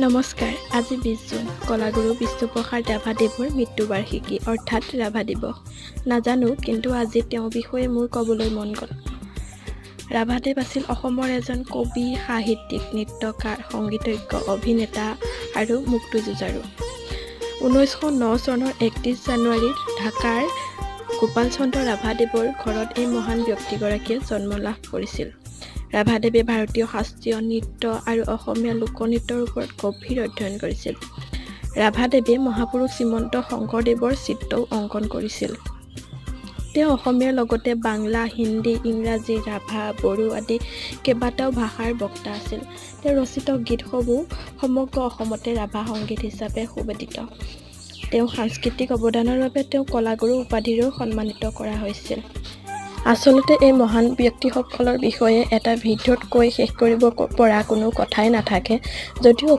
নমস্কাৰ। আজি 20 জুন কলাগুৰু বিষ্ণুপ্ৰসাদ ৰাভাদেৱৰ মৃত্যুবাৰ্ষিকী অৰ্থাৎ ৰাভা দিৱস। নাজানো, কিন্তু আজি তেওঁৰ বিষয়ে মোৰ ক'বলৈ মন গ'ল। ৰাভাদেৱ আছিল অসমৰ এজন কবি, সাহিত্যিক, নৃত্যকাৰ, সংগীতজ্ঞ, অভিনেতা আৰু মুক্তিযুঁজাৰু। 1909 চনৰ 31 জানুৱাৰীত ঢাকাৰ গোপালচন্দ্ৰ ৰাভাদেৱৰ ঘৰত এই মহান ব্যক্তিগৰাকীয়ে জন্ম লাভ কৰিছিল। ৰাভাদেৱে ভাৰতীয় শাস্ত্ৰীয় নৃত্য আৰু অসমীয়া লোকনৃত্যৰ ওপৰত গভীৰ অধ্যয়ন কৰিছিল। ৰাভাদেৱে মহাপুৰুষ শ্ৰীমন্ত শংকৰদেৱৰ চিত্ৰও অংকন কৰিছিল। তেওঁ অসমীয়াৰ লগতে বাংলা, হিন্দী, ইংৰাজী, ৰাভা, বড়ো আদি কেইবাটাও ভাষাৰ বক্তা আছিল। তেওঁ ৰচিত গীতসমূহ সমগ্ৰ অসমতে ৰাভা সংগীত হিচাপে সুবেদিত। তেওঁ সাংস্কৃতিক অৱদানৰ বাবে তেওঁ কলাগুৰু উপাধিৰেও সন্মানিত কৰা হৈছিল। আচলতে এই মহান ব্যক্তিসকলৰ বিষয়ে এটা ভিডিঅ'ত কৈ শেষ কৰিব পৰা কোনো কথাই নাথাকে। যদিও